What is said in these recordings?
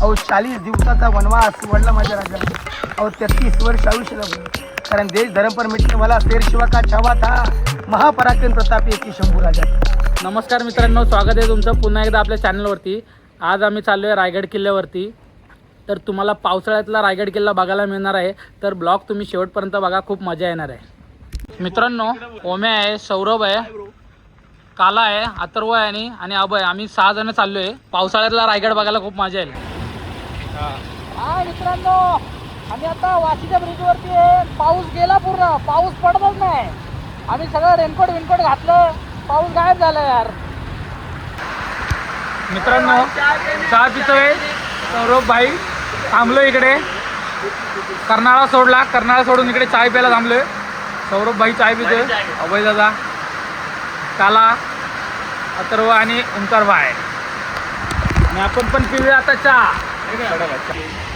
अहो 40 दिवसाचा वनवास वडला माझ्या राजाने. अहो 33 वर्ष आयुष्य लागलं. कारण देश धर्म पर मिटने वाला शेर शिवा का छावा था, महापराक्रम प्रतापी एकी शंभू राजा. नमस्कार मित्रांनो, स्वागत आहे तुमचं पुन्हा एकदा आपल्या चॅनलवरती. आज आम्ही चाललो आहे रायगड किल्ल्यावरती. तर तुम्हाला पावसाळ्यातला रायगड किल्ला बघायला मिळणार आहे. तर ब्लॉग तुम्ही शेवटपर्यंत बघा, खूप मजा येणार आहे. मित्रांनो, ओम्या आहे, सौरभ आहे, काला आहे, अथर्व आहे आणि अभय. आम्ही 6 जण चाललो आहे. पावसाळ्यातला रायगड बघायला खूप मजा येईल. हा मित्रांनो, आम्ही आता वाशीच्या ब्रिजवरती आहे. पाऊस गेला, पूर्ण पाऊस पडतच नाही. आम्ही सगळं रेनकोट घातलं, पाऊस गायब झाला यार. मित्रांनो, चहा पितोय. सौरभ भाई थांबलो इकडे. कर्नाळा सोडून इकडे चाय प्यायला थांबलोय. सौरभ भाई चाय पितोय, अभय दादा, काला, अथर्व आणि ओंकार भाई. आणि आपण पण पिऊया आता चहा.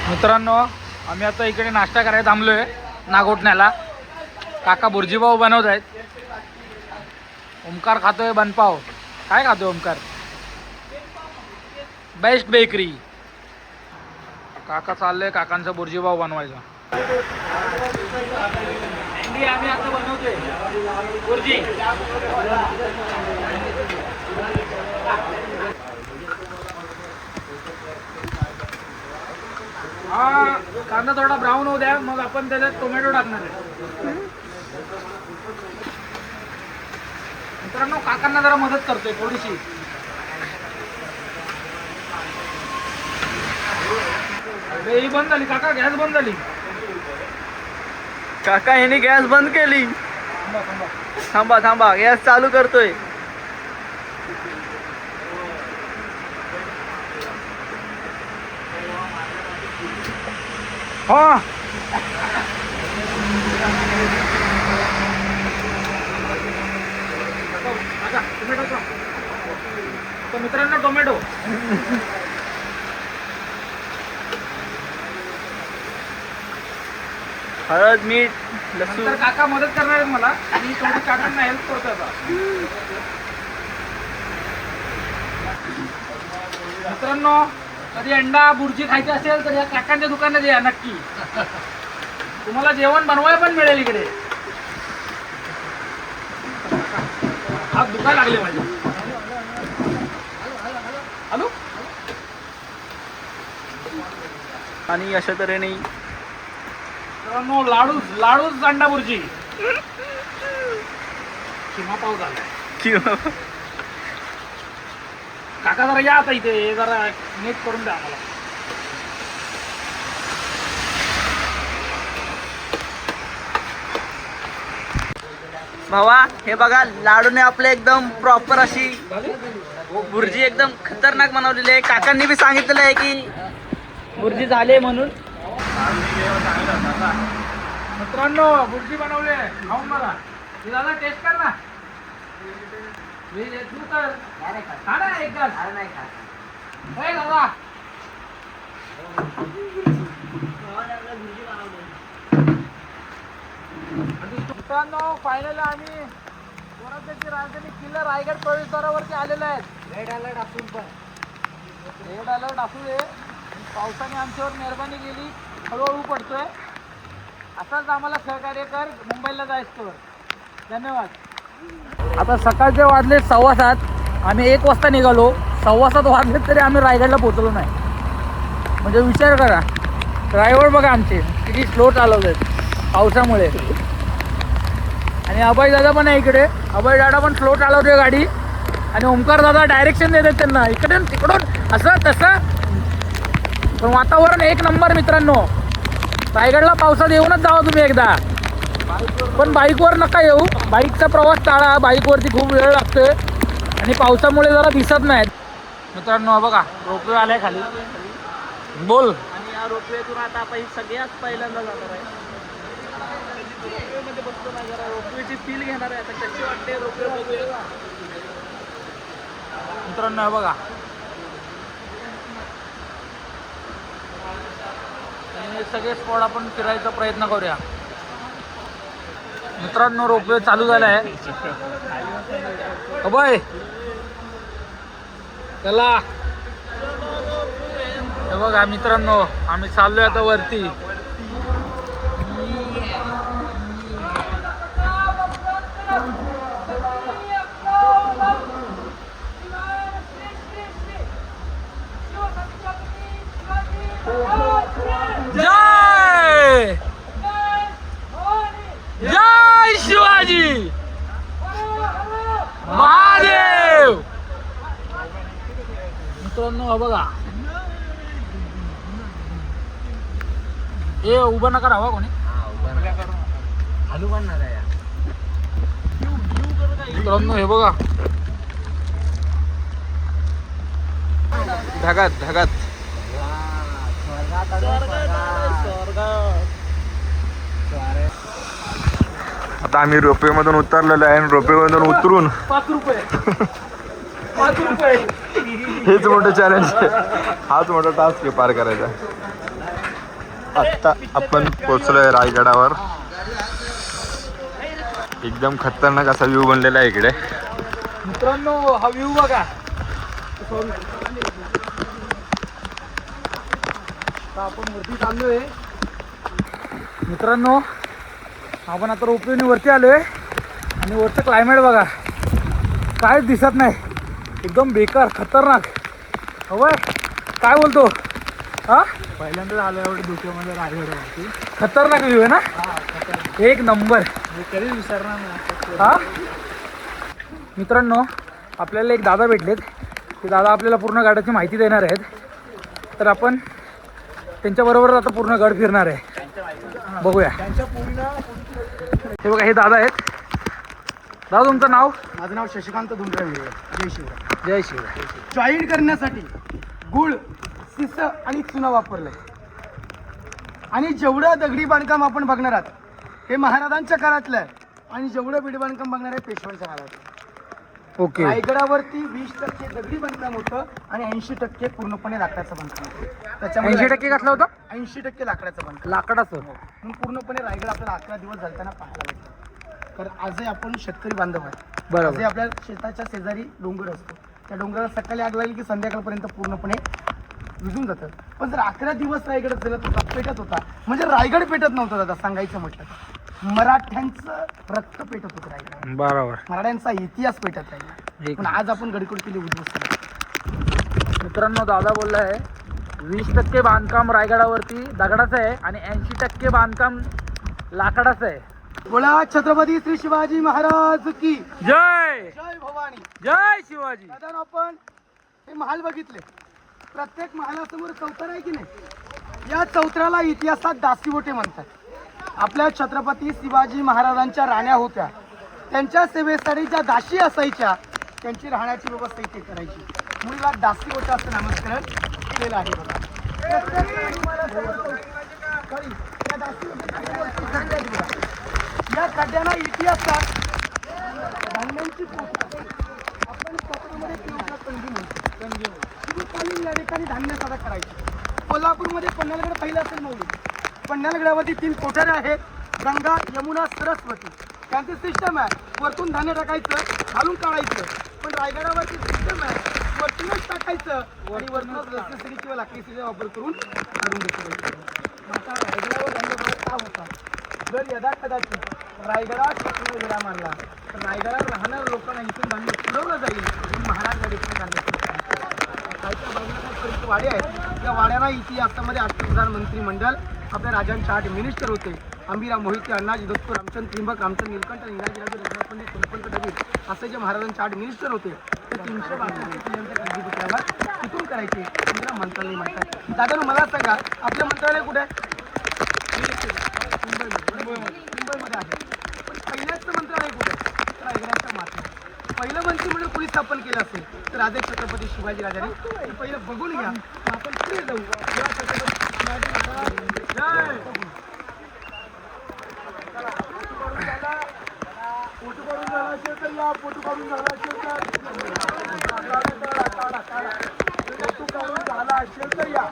मित्रांनो, आम्ही आता इकडे नाश्ता करायला थांबलोय नागोठण्याला. काका बुर्जीपाव बनवत आहेत. ओंकार खातोय बनपाव. काय खातोय ओंकार? Best bakery. काका चाललंय काकांचा बुर्जीपाव बनवायचा. आम्ही आता बनवतोय बुर्जी. हा कांदा थोडा ब्राऊन होऊ द्या, मग आपण त्याच्यात टोमॅटो टाकणार आहे. मित्रांनो, काकांना जरा मदत करतोय थोडीशी. ही बंद झाली काका, गॅस बंद झाली. काका यांनी गॅस बंद केली. थांबा गॅस चालू करतोय. हा टोमॅटो. मित्रांनो, टोमॅटो. हळद, मीठ, लसूण. तर काका मदत करणार आहेत मला. मी थोडी काकांना हेल्प करतो आता. मित्रांनो, कधी अंडा बुर्जी खायची असेल तर या काकांच्या दुकानात या नक्की. तुम्हाला जेवण बनवायला पण मिळेल इकडे. हात दुखायला लागले माझे. हॅलो. आणि अशा तऱ्हेने मित्रांनो, लाडूच अंडा बुर्जी. किमा पाव झाला. किंवा काका जरा या आता इथे, जरा नीट करून द्या आम्हाला. भावा, हे बघा, लाडूने आपले एकदम प्रॉपर अशी बुर्जी एकदम खतरनाक बनवलेली आहे. काकांनी बी सांगितलेलं आहे की बुर्जी झाले म्हणून. मित्रांनो, बुर्जी बनवली आहे, खाऊन बघा. दादा टेस्ट कर ना. तू तर खा ना एक घास. दादा मित्रांनो, फायनल आम्ही स्वराज्याची राजधानी किल्ला रायगड प्रवेशद्वारावरती आलेलो आहे. रेड अलर्ट असू दे. पावसाने आमच्यावर मेहरबानी केली, हळूहळू पडतोय. असाच आम्हाला सहकार्य कर, मुंबईला जायचं. धन्यवाद. आता सकाळचे वाजले 7:15. आम्ही 1 वाजता निघालो. 7:15 वाजले तरी आम्ही रायगडला पोहोचलो नाही. म्हणजे विचार करा, ड्रायव्हर बघा आमचे किती स्लो चालवत आहेत पावसामुळे. आणि अभय दादा पण आहे इकडे. अभय दादा पण स्लो चालवतोय गाडी. आणि ओंकार दादा डायरेक्शन देतात त्यांना, इकडून तिकडून असं तसं. पण वातावरण एक नंबर. मित्रांनो, रायगडला पावसात येऊनच जावा तुम्ही एकदा. पण बाईकवर नका येऊ. बाईकचा प्रवास टाळा. बाईकवरती खूप वेळ लागतोय आणि पावसामुळे जरा दिसत नाहीत. मित्रांनो, बघा रोपवे आलाय खाली. बोल. आणि या रोपवेतून आता आपण सगळ्यात पहिल्यांदा जाणार आहे. रोपवेमध्ये बसतो ना, जरा रोपवेची फील घेणार आहे. आता कशी वाटते रोपवे बघूया. मित्रांनो, हे बघा, हे सगळे स्पॉट आपण फिरायचा प्रयत्न करूया. मित्रांनो, रोपवे चालू झाला आहे. अभय, चला. हे बघा मित्रांनो, आम्ही चाललोय आता वरती. जय जय शिवाजी महादेव. मित्रांनो हा बघा, ए उभं नका राहा कोणी. मित्रांनो हे बघा, ढगात ढगात आता आम्ही रोपवे मधून उतरलेलो आहे आणि रोपवे मधून उतरून 5 रुपये 5 रुपये. हेच मोठं चॅलेंज आहे. हाच मोठा टास्क आहे पार करायचा. आत्ता आपण पोचलोय रायगडावर. एकदम खतरनाक असा व्ह्यू बनलेला आहे इकडे. मित्रांनो हा व्ह्यू बघा. आपण वरती चाललोय मित्रांनो. आपण आता रोपवेने वरती आलोय आणि वरचं क्लायमेट बघा, कायच दिसत नाही. एकदम बेकार खतरनाक. हवंय काय बोलतो हा? पहिल्यांदा आलो एवढं धुक्यामध्ये रायगडावरती. खतरनाक व्ह्यू आहे ना, एक नंबर. कधीच विसरणार नाही. हा मित्रांनो, आपल्याला एक दादा भेटलेत. ते दादा आपल्याला पूर्ण गडाची माहिती देणार आहेत. तर आपण त्यांच्याबरोबर आता पूर्ण गड फिरणार आहे. बघूया. हे बघा, हे दादा आहेत. दादा तुमचं नाव? माझं नाव शशिकांत धुंडरे. जय शिवराय. जय शिवराय. जॉईन करण्यासाठी गुळ, शिस आणि चुना वापरलंय. आणि जेवढं दगडी बांधकाम आपण बघणार आहात हे महाराजांच्या काळातलं आहे आणि जेवढं बीड बांधकाम बघणार आहे पेशव्यांच्या काळात. ओके. रायगडावरती 20% दगडी बांधकाम होतं आणि 80% पूर्णपणे लाकडाचं बांधकाम होतं. त्याच्यामुळे 80% घातलं होतं? 80% लाकडाचं बांधकाम. लाकडाचं. म्हणून पूर्णपणे रायगड आपल्याला 11 दिवस झालताना पाहायला भेटतो. कारण आजही आपण शेतकरी बांधव आहे. बरोबर. आजही आपल्या शेताच्या शेजारी डोंगर असतो. त्या डोंगराला सकाळी आग लागली की संध्याकाळपर्यंत पूर्णपणे विझून जातं. पण जर 11 दिवस रायगड जलत होता, पेटत होता, म्हणजे रायगड पेटत नव्हतं दादा, सांगायचं म्हटलं तर मराठ्यांचं रक्त पेटत होतं रायगड. बरोबर. मराठ्यांचा इतिहास पेटत राहिला. पण आज आपण गडकोट केली उद्ध्वस्त केली. मित्रांनो दादा बोलला आहे 20% बांधकाम रायगडावरती दगडाचं आहे आणि 80% बांधकाम लाकडाचं आहे. बोला छत्रपती श्री शिवाजी महाराज की जय. जय भवानी. जय शिवाजी. दादा आपण हे महाल बघितले. प्रत्येक महालासमोर चौथर आहे की नाही. या चौथऱ्याला इतिहासात दासीवोटे म्हणतात. आपल्या छत्रपती शिवाजी महाराजांच्या राण्या होत्या. त्यांच्या सेवेसाठी ज्या दासी असायच्या त्यांची राहण्याची व्यवस्था इथे करायची. मुलीला दासीवोटा असं नामकरण केलेलं आहे बघा. या खड्ड्याला इतिहासात धान्यांची पोस्ट आपण कोकणामध्ये किंवा कंदी म्हणतो. शिवकालीन या ठिकाणी धान्य साधा करायचे. कोल्हापूरमध्ये पन्हाळगड पहिलं असेल मौली. पन्हाळगडावरती 3 कोठारे आहेत, गंगा, यमुना, सरस्वती. त्यांचे सिस्टम आहे वरतून धान्य टाकायचं, घालून काढायचं. पण रायगडावरती सिस्टम आहे वरतूनच टाकायचं आणि वरतूनच रस्त्यासाठी किंवा लाकडीचा वापर करून काढून घेतलं. आता रायगडावर धान्य का होता. जर यदा कदाचित रायगडात शत्रूने वेळा मारला तर रायगडावर राहणाऱ्या लोकांना इथून धान्य पुरवलं जाईल. महाराज गाडीतून धान्य खालच्या बाजूला वाडे आहेत. या वाड्याला इतिहासामध्ये 8 प्रधानमंत्री मंडळ, आपल्या राजांचे 8 मिनिस्टर होते. अंबिराव मोहिते, अण्णाजी दत्तू, रामचंद्र त्रिंबक, रामचंद्र नीलकंठ, इंग्रजी रघुनाथ पंडित, सोनपंत दवीर असे जे महाराजांचे 8 मिनिस्टर होते ते 352 पुतळ्यावर तिथून करायचे. इंदिरा मंत्रालय म्हणतात. दादा मला सांगा आपलं मंत्रालय कुठे आहे. मुंबईमध्ये आहे. पण पहिल्याच मंत्रालय कुठे आहे. रायगडाच्या माथ्यावर. पहिलं मंत्रिमंडळ कुणी स्थापन केलं असेल तर राजे छत्रपती शिवाजी राजाने. ते पहिलं बघून घ्या. आपण पुढे जाऊ. छत्रपती शिवाजी महाराज फोटो काढून झाला असेल तर या. फोटो काढून झाला असेल तर या.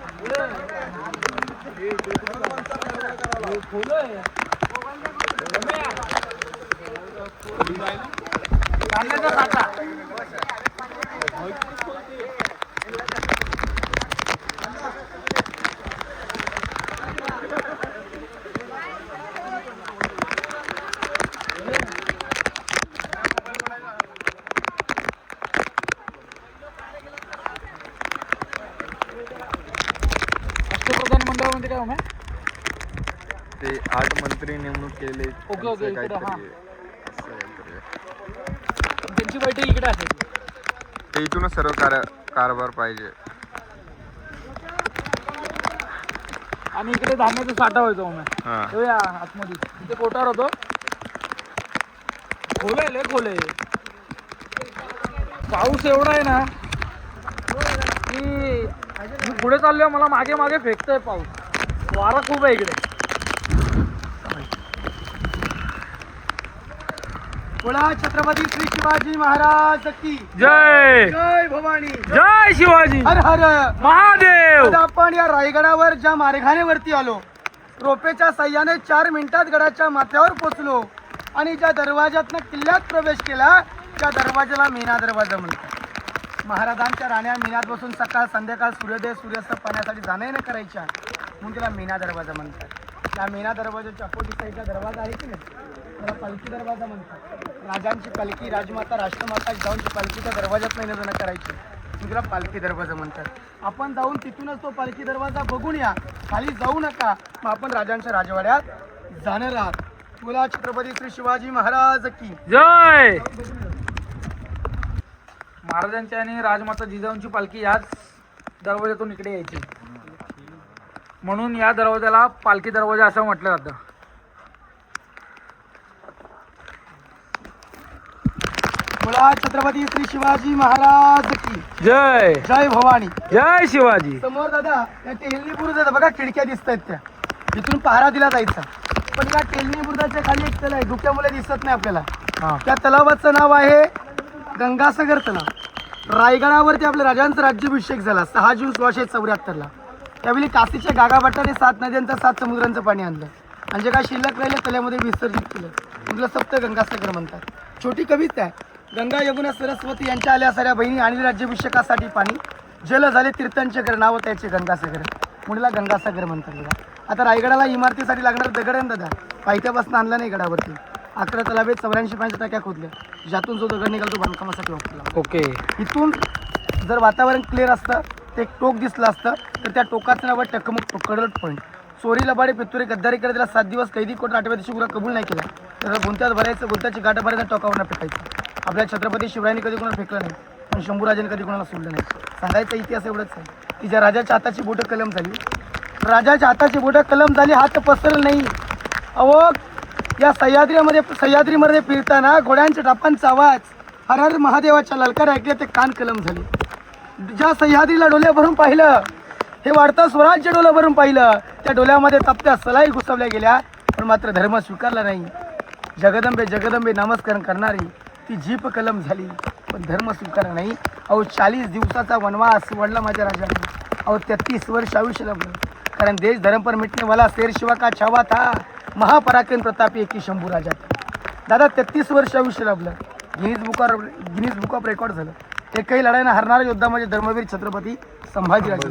म्हणजे काय उमे? ते 8 मंत्री नेमणूक केले ओके, त्यांचं इकडं, काहीतरी हा. असं काहीतरी आहे. त्यांची बैठक इकडे असायची. ते इथूनच सर्व कारभार पाहिजे. आणि इकडे धान्याचा साठा व्हायचा उमे. हा या आतमध्ये इथे कोटार होतो. खोले लय खोले. पाऊस एवढा आहे ना की मी पुढे चाललोय, मला मागे मागे फेकतोय पाऊस. वारा खूप आहे इकडे. बोला छत्रपती श्री शिवाजी महाराज की जय जय भवानी जय शिवाजी हर हर महादेव. आज आपण या रायगडावर ज्या मार्गानेवरती आलो, रोपेच्या साह्याने 4 मिनिटात गडाच्या माथ्यावर पोहोचलो आणि ज्या दरवाज्यातनं किल्ल्यात प्रवेश केला त्या दरवाजाला मीना दरवाजा म्हणतात. महाराजांच्या राण्या मीनात बसून सकाळ संध्याकाळ सूर्योदय सूर्यास्त पाहण्यासाठी जाणे न करायच्या म्हणून त्याला मीना दरवाजा म्हणतात. त्या मीना दरवाजाच्या अपोजिट साईडला दरवाजा आहे की नाही, त्याला पालखी दरवाजा म्हणतात. राजांची पालखी, राजमाता, राष्ट्रमाता जाऊनची पालखीच्या दरवाजात नाही न करायची म्हणून त्याला पालखी दरवाजा म्हणतात. आपण जाऊन तिथूनच तो पालखी दरवाजा बघून या, खाली जाऊ नका. मग आपण राजांच्या राजवाड्यात जाणार आहात. बोला छत्रपती श्री शिवाजी महाराज की जय. महाराजांची आणि राजमाता जिजाऊंची पालखी याच दरवाजातून इकडे यायची, म्हणून या दरवाजाला पालखी दरवाजा असं म्हटलं जातं. बोला छत्रपती श्री शिवाजी महाराज की जय जय भवानी. जय शिवाजी. समोर दादा त्या टेलनी बुरुजात बघा खिडक्या दिसत आहेत, त्या इथून पहारा दिला जायचा. पण या टेलनी बुरुजाच्या खाली एक तलाव आहे, धुक्यामुळे दिसत नाही आपल्याला. हा. त्या तलावाचं नाव आहे गंगासागर तलाव. रायगडावरती आपल्या राजांचा राज्याभिषेक झाला 6 जून 1674ला. त्यावेळी काशीच्या गागाभट्टाने 7 नद्यांचं 7 समुद्रांचं पाणी आणलं आणि जे काय शिल्लक राहिलं तल्यामध्ये विसर्जित केलं. म्हटलं सप्त गंगासागर म्हणतात. छोटी कविता आहे. गंगा यमुना सरस्वती यांच्या आल्या साऱ्या बहिणी आणि राज्याभिषेकासाठी पाणी जल झाले तीर्थांचे घर, नाव त्याचे गंगासागर, मुलीला गंगासागर म्हणतात. बघा आता रायगडाला इमारतीसाठी लागणार दगड आहे दादा, पायथ्यापासून आणला नाही गडावरती. 11 तलावे 84 टाक्या खोदल्या, ज्यातून जो दगड निघाला तो बांधकामासाठी वापरला. ओके. इथून जर वातावरण क्लिअर असतं ते एक टोक दिसलं असतं तर त्या टोकाचं नाव आहे टकमुक कडलट पॉईंट. चोरी लबाडे पितुरे गद्दारी करत त्याला 7 दिवस कैदी कोर्ट 8व्या दिवशी गुन्हा कबूल नाही केला. त्याला गुंत्यात भरायचं, गुंत्याची गाठ भरायचं, टोकावर फेकायचं. आपल्या छत्रपती शिवरायांनी कधी कोणाला फेकलं नाही, पण शंभूराजांनी कधी कोणाला सोडलं नाही. सांगायचा इतिहास एवढंच आहे की ज्या राजाच्या हाताची बोटं कलम झाली, राजाच्या हाताची बोटं कलम झाली, हात पसरल नाही. अहो या सह्याद्रीमध्ये फिरताना घोड्यांच्या टापांचा आवाज, हर हर महादेवाच्या ललकार ऐकले ते कान कलम झाले. ज्या सह्याद्रीला डोल्या भरून पाहिलं, हे वाढतं स्वराज्य डोलं भरून पाहिलं, त्या डोल्यामध्ये तप्त्या सलाई घुसवल्या गेल्या, पण मात्र धर्म स्वीकारला नाही. जगदंबे जगदंबे नामस्करण करणारी ती जीप कलम झाली, पण धर्म स्वीकारला नाही. अहो 40 दिवसाचा वनवास वडला माझ्या राजाने. अहो 33 वर्ष आयुष्य लाभलं, कारण देश धर्म पर मिटने वाला शेर शिवा का छावा था, महापराक्रम प्रतापी एकी शंभू राजा. दादा 33 वर्ष आयुष्य लाभलं, गिनीज बुक ऑफ रेकॉर्ड झालं. एकही लढाईनं हरणारा योद्धा म्हणजे धर्मवीर छत्रपती संभाजीराजे.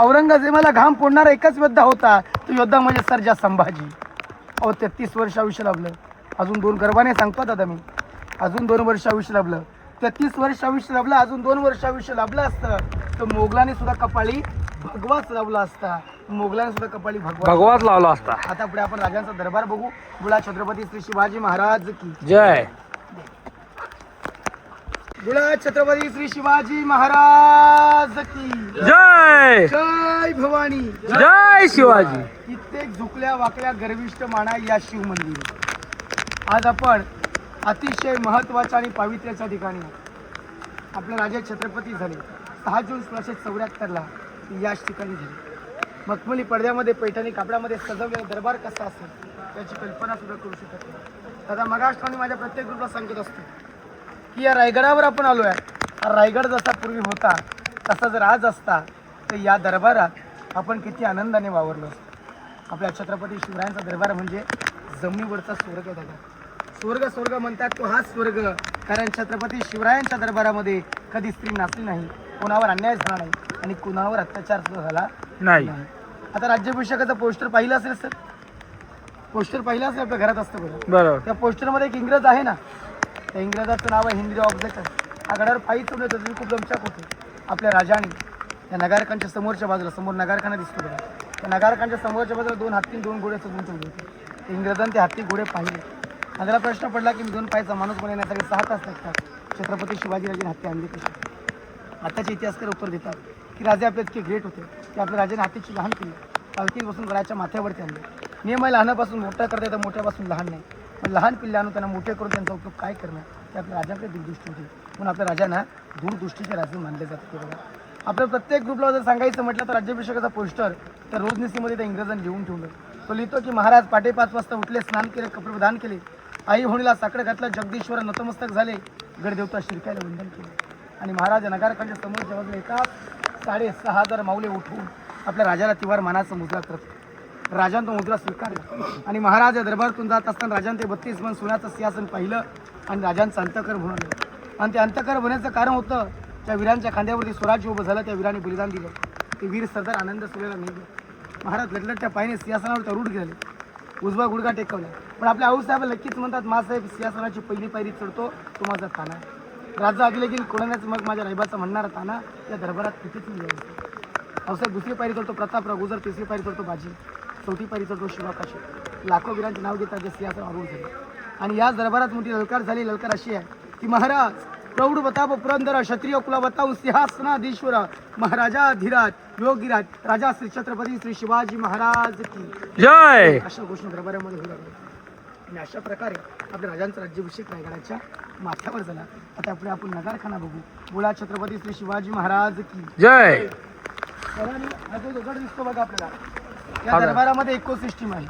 औरंगजेबाला घाम फोडणारा एकच योद्धा होता, तो योद्धा म्हणजे सर्जा संभाजी. अहो 33 वर्ष आयुष्य लाभलं. अजून 2 गर्भाने सांगतो दादा मी, अजून 2 वर्ष आयुष्य लाभलं. 33 वर्ष आयुष्य लाभलं, अजून 2 वर्ष आयुष्य लाभलं असतं तर मोगलाने सुद्धा कपाळी भगवाच लावला असता. मोगलाने सुद्धा कपाळी भगवाच लावला असता. आता पुढे आपण राजांचा दरबार बघू. बोला छत्रपती श्री शिवाजी महाराज की जय. बोला छत्रपती श्री शिवाजी महाराज की जय. जय भवानी. जय शिवाजी. कित्येक झुकल्या वाकल्या गर्विष्ठ माना या शिव मंदिर. आज आपण अतिशय महत्त्वाच्या आणि पावित्र्याच्या ठिकाणी आपले राजे छत्रपती झाले. 6 जून 1674ला याच ठिकाणी झाले. मखमली पडद्यामध्ये पैठणी कापडामध्ये सजवलेला दरबार कसा असेल त्याची कल्पना सुद्धा करू शकत नाही. दादा मगाष्टाने माझ्या प्रत्येक ग्रुपला सांगत असतो की या रायगडावर आपण आलो आहे. हा रायगड जसा पूर्वी होता तसा जर आज असता तर या दरबारात आपण किती आनंदाने वावरलो असतो. आपल्या छत्रपती शिवरायांचा दरबार म्हणजे जमिनीवरचा स्वर्ग दादा. स्वर्ग म्हणतात तो हा स्वर्ग, कारण छत्रपती शिवरायांच्या दरबारामध्ये कधी स्त्री नाचली नाही, कोणावर अन्याय झाला नाही आणि कोणावर अत्याचार सुद्धा झाला नाही. आता राज्याभिषेकाचं पोस्टर पाहिलं असेल सर, पोस्टर पाहिलं असेल आपल्या घरात असतं बरं. बरोबर. त्या पोस्टरमध्ये एक इंग्रज आहे ना, त्या इंग्रजाचं नाव आहे हेनरी ऑब्जेक्टर. हा गडावर पायी चढून येतो, खूप दमछाक होते. आपल्या राजाने या नगारखानच्या समोरच्या बाजूला समोर नगारखाना दिसतो बघा, त्या नगारखानच्या समोरच्या बाजूला 2 हत्ती 2 घोडे सजवून ठेवले होते. इंग्रजांनी ते हत्ती घोडे पाहिले आणि त्याला प्रश्न पडला की मी 2 पायचा माणूस बनवण्यासाठी 6 तास लागतात, छत्रपती शिवाजीराजे हत्ती आणले कसे? आताचे इतिहासकार उत्तर देतात की राजे आपले इतके ग्रेट होते की आपल्या राजाने हत्तीची लहान केली, पालखी बसून गडाच्या माथ्यावरती आणले. नियम आहे लहानापासून मोठा करता येतं, मोठ्यापासून लहान नाही. पण लहान पिल्ले आणून त्यांना मोठे करून त्यांचा उपयोग काय करणं ते आपल्या राजाकडे दूरदृष्टी होती. म्हणून आपल्या राजांना दूरदृष्टीचे राजे मानले जाते. बघा आपल्या प्रत्येक ग्रुपला जर सांगायचं म्हटलं तर राज्याभिषेकाचा पोस्टर त्या रोजनिशीमध्ये त्या इंग्रजांनी लिहून ठेवलं. तो लिहितो की महाराज पहाटे 5 वाजता उठले, स्नान केले, कपडे प्रदान केले, आई होणीला साकडं घातलं, जगदीश्वर नतमस्तक झाले, गडदेवता शिरकायला वंदन केले. आणि महाराज नगारखानच्या समोरच्या बाजूला एका 6,500 माऊले उठवून आपल्या राजाला तिवार मानाचा मुद्रा करत राजाने तो मुद्रा स्वीकारला. आणि महाराज या दरबारातून जात असताना राजाने ते 32 मन सोन्याचं सिंहासन पाहिलं आणि राजांचं अंतकर बनवलं. आणि ते अंतकर होण्याचं कारण होतं त्या वीरांच्या खांद्यावरती स्वराज्य उभं झालं, त्या वीरांनी बलिदान दिलं. ते वीर सरदार आनंद सुरेला नाही गेले. महाराज लटलटच्या पायने सिंहासनावर तरूड गेले, उजवा गुडघा टेकवला. पण आपल्या आऊसाहेब नक्कीच म्हणतात मासाहेब सिंहासनाची पहिली पायरी चढतो तो माझा ताना आहे. राजा आदिले गेली कोणाच मग माझ्या रायबाचा म्हणणारा ताना या दरबारात कितीच मिळाला. आऊसाहेब दुसरी पायरी चढतो प्रताप रघुजर, तिसरी पायरी चढतो बाजी, चौथी पायरी चढतो शिवाकाशी. लाखो वीरांचे नाव घेतात जे सिंहासन आरूढ झाले. आणि या दरबारात मोठी ललकार झाली. ललकार अशी आहे की महाराज प्रौढ बताप पुरंदर क्षत्रिय कुला बताऊ सिंहासनाधीश्वर महाराजा धीराज योगीराज राजा श्री छत्रपती श्री शिवाजी महाराज की जय. अशा घोषणा दरबारामध्ये होऊ लागल्या. आणि अशा प्रकारे आपल्या राजांचा राज्याभिषेक रायगडाच्या माथ्यावर झाला. आता आपण नगारखाना बघू. बोला छत्रपती श्री शिवाजी महाराज की जय. हा जो दगड दिसतो बघा आपल्याला, या दरबारामध्ये इकोसिस्टीम आहे.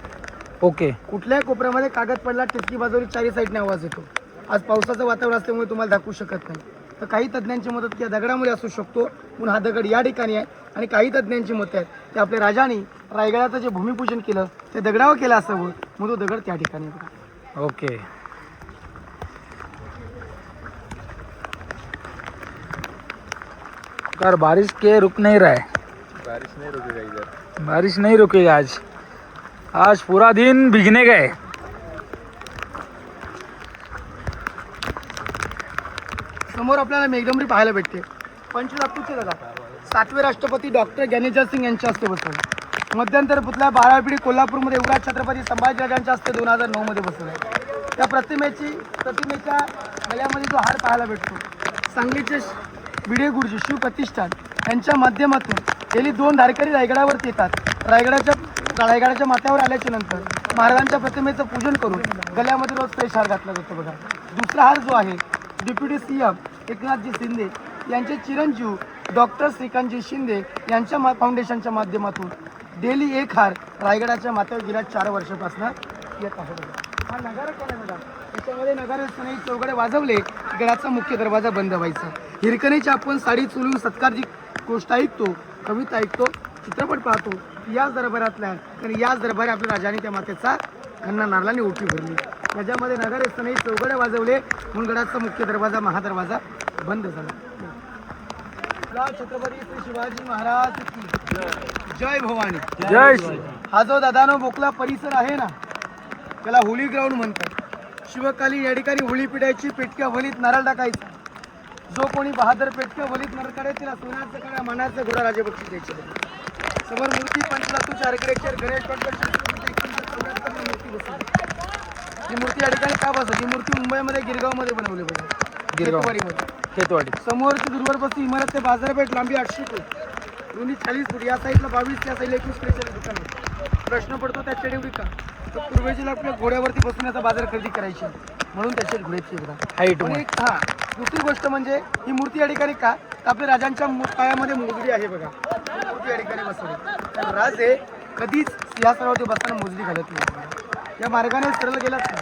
ओके. कुठल्याही कोपऱ्यामध्ये कागद पडला टिचकी बाजूला चारी साईडने आवाज येतो. आज पावसाचं वातावरण असल्यामुळे तुम्हाला दाखवू शकत नाही. तर काही तज्ज्ञांची मदत की या दगडामुळे असू शकतो म्हणून हा दगड या ठिकाणी आहे. आणि काही तज्ज्ञांची मत आहेत की आपल्या राजाने रायगडाचं जे भूमिपूजन केलं ते दगडावर केलं असावं म्हणून तो दगड त्या ठिकाणी आहे. ओके. यार बारिश के रुक नहीं रहा है. बारिश नहीं रुकेगा इधर. बारिश नहीं रुकेगा आज. आज पूरा दिन भीगने गए. समोर आपल्याला मेघडंबरी पाहायला भेटते. पंचधातूचे दादा 7वे राष्ट्रपती डॉक्टर ज्ञानेश्वर सिंग यांच्या हस्ते बसवले. मध्यंतर पुतळा 12वी पिढी कोल्हापूरमध्ये युवराज छत्रपती संभाजीराजांच्या हस्ते 2009 मध्ये बसवला. त्या प्रतिमेच्या गळ्यामध्ये जो हार पाहायला भेटतो सांगलीचे भिडे गुरुजी शिव प्रतिष्ठान यांच्या माध्यमातून गेली 2 धारकरी रायगडावरती येतात. रायगडाच्या माथ्यावर आल्याच्या नंतर महाराजांच्या प्रतिमेचं पूजन करून गळ्यामध्ये रोज फ्रेश हार घातला जातो. बघा दुसरा हार जो आहे डेप्युटी सीएम एकनाथजी शिंदे यांचे चिरंजीव डॉक्टर श्रीकांतजी शिंदे यांच्या फाउंडेशनच्या माध्यमातून डेली एक हार रायगडाच्या माथ्यावर गेल्या 4 वर्षापासून येत आहे. हा नगारखाना बघा, त्याच्यामध्ये नगारस्थानी चौघडे वाजवले गडाचा मुख्य दरवाजा बंद व्हायचा. हिरकणीची आपण साडी चोलून सत्कारची गोष्ट ऐकतो, कविता ऐकतो, चित्रपट पाहतो. याच दरबारातल्या आणि याच दरबारी आपल्या राजाने त्या मातेचा घन्ना नारळाने ओटी भरली. त्याच्यामध्ये नगारस्थानी चौघडे वाजवले म्हणून गडाचा मुख्य दरवाजा महादरवाजा बंद झाला. छत्रपती श्री शिवाजी महाराज की जय भवानी. जय. हा जो दादानो बोकला परिसर आहे ना त्याला होली ग्राउंड म्हणतात. शिवकाली या ठिकाणी होळी पिटायची, पेटक्या वलीत नारळ टाकायचा. जो कोणी बहादर पेटक्या वलीत नारळ काढायचे ना सोन्याचं काळ्या मानाचं घोडा राजे बक्षीस द्यायचे. समोर मूर्ती पंचधातूचे आर्किटेक्चर गणेश मूर्ती बसवली. ही मूर्ती या ठिकाणी का बसवली? ही मूर्ती मुंबईमध्ये गिरगावमध्ये बनवली बघा, गिरगावमध्ये खेतवाडी. समोरची दुर्वारबस्ती इमारत ते बाजारपेठ लांबी 800 फूट, दोन्ही 40 फूट. या साईडला 22, त्या साईडला 21 फुटाचे दुकान आहे. प्रश्न पडतो त्या एवढी का? तर पूर्वेजीला आपल्या घोड्यावरती बसून याचा बाजार खरेदी करायची म्हणून त्याची घोड्याची एकदा हाईट. हा दुसरी गोष्ट म्हणजे ही मूर्ती या ठिकाणी का तर आपल्या राजांच्या पायामध्ये मोजडी आहे बघा. मूर्ती या ठिकाणी बसवली तर राजे कधीच सिंहासनावरती बसताना मोजडी घालत नाही. या मार्गाने सरळ गेलाच नाही.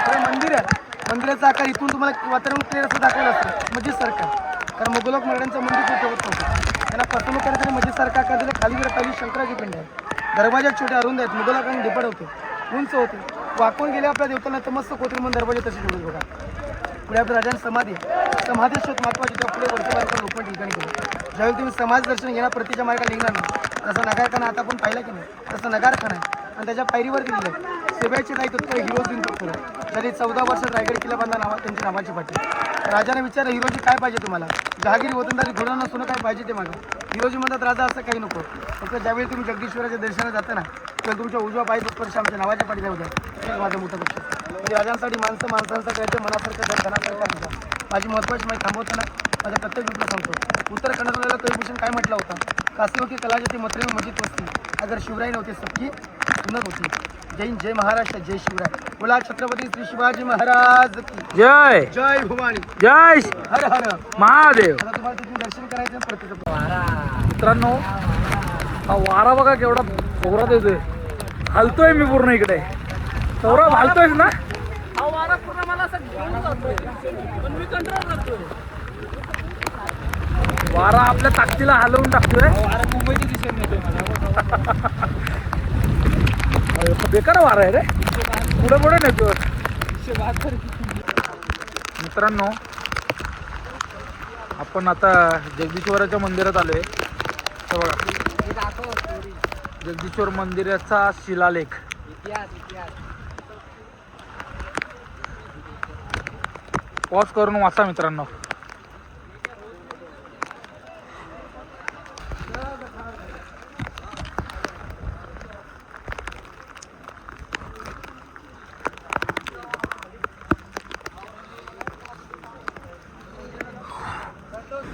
तर मंदिर आहे, मंदिराचा आकार इथून तुम्हाला वातावरण क्लिअर असं दाखवलं असतं मस्जिद सारखा. कारण मुघलक महाराजांचं मंदिर खूप ठेवत नव्हतं. त्यांना फसवणूक करायचं मस्जिद सारखा आकार दिला. खाली जर पहिली शंकराची पिंड आहे. दरवाजा छोटे अरुंद आहेत. मुघलकांनी ढिपड होते, उंच होते. वाकून गेले आपल्या देवतांना तर मस्त कोथरी म्हणून दरवाजे तसे ठेवले बघा. पुढे आपल्या राजांची समाधी समाधी शोध महत्वाची. त्या पुढे वर्षभर रोपण ठिकाणी केलं. ज्यावेळी तुम्ही समाज दर्शन घेणार प्रतीच्या मार्गाला निघणार नाही तसं नगारखाना आता आपण पाहिला की नाही तसं नगारखाना आहे. आणि त्याच्या पायरीवरती दिलं सेव्याचे नाहीत हिरोजीन त्यांनी 14 वर्षात रायगड किल्ला बांधला त्यांच्या नावाची पाठी. राजाने विचारलं हिरोजी काय पाहिजे तुम्हाला? जहागिरी वतनदारी घोडा नसणं काय पाहिजे ते मागं. नियोजी मधात राजा असं काही नको. फक्त ज्यावेळी तुम्ही जगदीश्वराच्या दर्शनाला जाता ना तेव्हा तुमच्या उजव्या पाय स्पर्श आमच्या नावाच्या पाठी जाऊ द्या. हे माझं मोठं पक्ष. म्हणजे राजांसाठी माणसांचं कळतं मनासारखं जर धनासारखं असतं. माझी महत्त्वाची माहिती थांबवताना माझ्या प्रत्येक मित्र सांगतो. उत्तर कन्नडला कविभूषण काय म्हटलं होतं? कासिओ की कलाजती मत्रेव मजित वस्ती. अगर शिवराय नव्हते सबकी सुनत होती. जैन जय महाराष्ट्र जय शिवराय. बोला छत्रपती श्री शिवाजी महाराज की जय जय भवानी. जय हर हर महादेव. आता तुम्हाला तिथून दर्शन करायचं आणि प्रत्येक मित्रांनो हा वारा बघा केवढा जोरात येतोय. हलतोय मी पूर्ण इकडे. सौरभ हलतोयस ना? हा वारा पूर्ण मला असं घेऊन जातोय पण मी कंट्रोल करतोय. वारा आपल्या ताकदीला हलवून टाकतोय. वारा मुंबईची दिशेने येतोय मला. बेकार वारा आहे रे. पुढे पुढे नेतो. मित्रांनो आपण आता जगदीश्वराच्या मंदिरात आलोय. तर बघा जगदीश्वर मंदिराचा शिलालेख. पॉज करून वाचा मित्रांनो.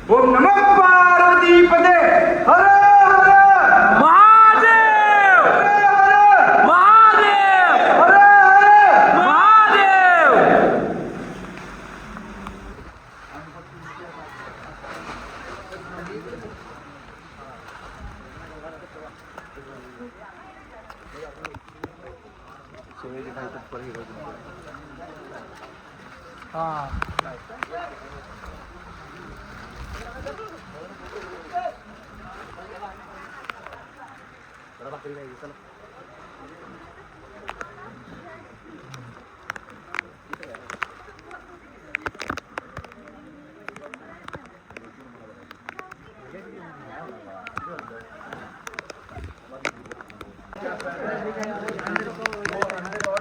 ओम नमः पार्वती पते हर हर महादेव महादेव महादेव. हा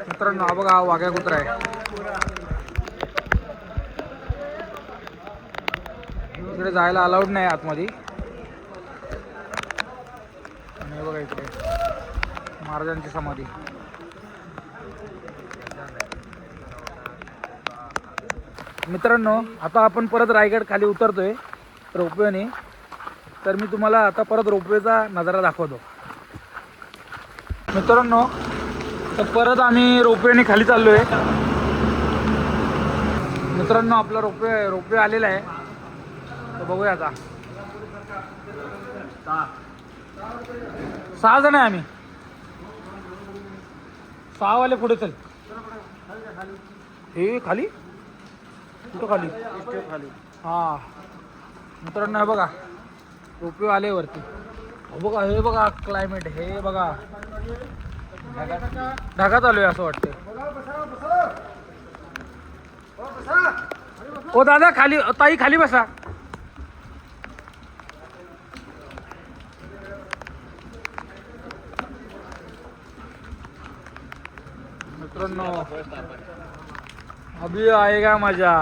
मित्रांनो हा बघा हा वाघ्या कुत्रा आहे. इकडे जायला अलाउड नाही आतमध्ये. आणि बघा इकडे महाराजांची समाधी. मित्रांनो आता आपण परत रायगड खाली उतरतोय रोपवेने. तर मी तुम्हाला आता परत रोपवेचा नजारा दाखवतो. मित्रांनो तर परत आम्ही रोपवेने खाली चाललोय. मित्रांनो आपला रोपवे आलेला आहे. तर बघूया आता. 6 जण आहे आम्ही. 6 वाले पुढे चल. हे खाली कुठं खाली? हा मित्रांनो हे बघा रोपवे आले वरती. बघा हे बघा क्लायमेट. हे बघा ढगात आलोय असं वाटतंय. ओ दादा खाली. ताई खाली बसा. मित्रांनो अभी आएगा मजा.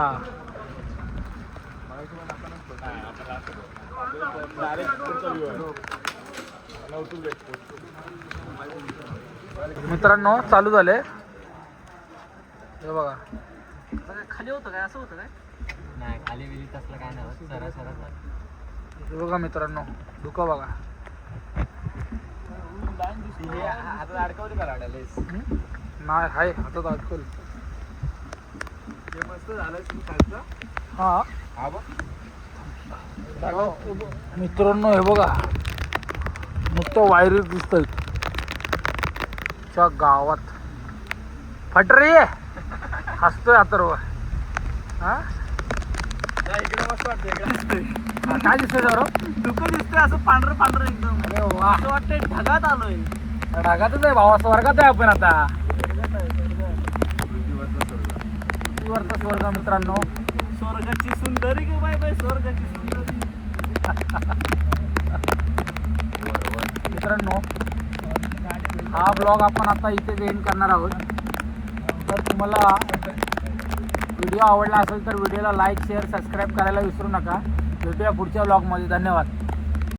मित्रांनो चालू झाले. हे बघा खाली होतं काय? असं होतं काय? नाही खाली बिली तसलं काय नाही. सरळ हे बघा मित्रांनो धुका बघा. आता अडकवली का लाडालेस? नाही हाय हातात अडकल. मस्त झालं खालचं. हा मित्रांनो हे बघा नुसतं वायरी दिसतंय च्या गावात. फटरी हसतोय अथर्व. हा इकडे मस्त वाटतं. काय दिसतंय जरा? डुकं दिसतंय असं पांढरं पांढरं एकदम. अरे वा असं वाटतंय ढगात आलोय. ढगातच आहे भावा. स्वर्गात आहे आपण आता. वरचा स्वर्ग मित्रांनो. स्वर्गाची सुंदरी ग बाय बाय स्वर्गाची सुंदरी. मित्रांनो हा ब्लॉग आपण आता इथे एंड करणार आहोत. तर तुम्हाला व्हिडिओ आवडला असेल तर व्हिडिओला लाईक शेअर सबस्क्राईब करायला विसरू नका. भेटूया पुढच्या ब्लॉगमध्ये. धन्यवाद.